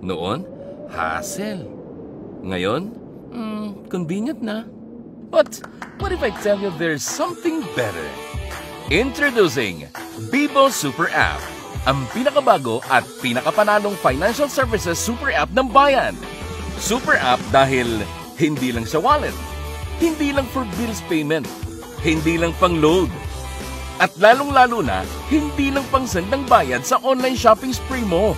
Noon, hassle. Ngayon, convenient na. But what if I tell you there's something better? Introducing Bibo Super App, ang pinakabago at pinakapanalong financial services super app ng bayan. Super app dahil hindi lang sa wallet, hindi lang for bills payment, hindi lang pang load, at lalong-lalo na, hindi lang pang send ng bayad sa online shopping spree mo.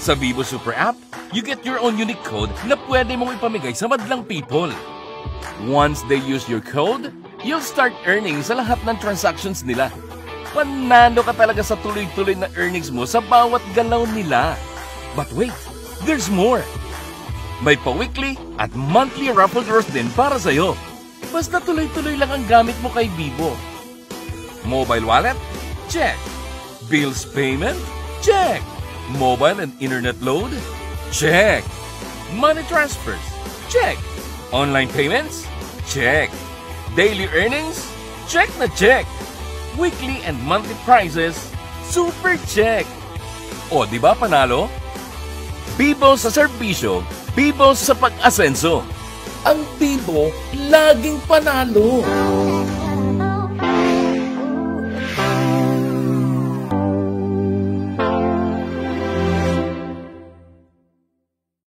Sa Bibo Super App, you get your own unique code na pwede mong ipamigay sa madlang people. Once they use your code, you'll start earning sa lahat ng transactions nila. Panalo ka talaga sa tuloy-tuloy na earnings mo sa bawat galaw nila. But wait, there's more! May pa-weekly at monthly raffle draws din para sa'yo. Basta tuloy-tuloy lang ang gamit mo kay Bibo. Mobile wallet? Check. Bills payment? Check. Mobile and internet load? Check. Money transfers? Check. Online payments? Check. Daily earnings? Check na check. Weekly and monthly prizes? Super check. O, di ba panalo? Bibo sa serbisyo, Bibo sa pag-asenso. Ang Bibo, laging panalo.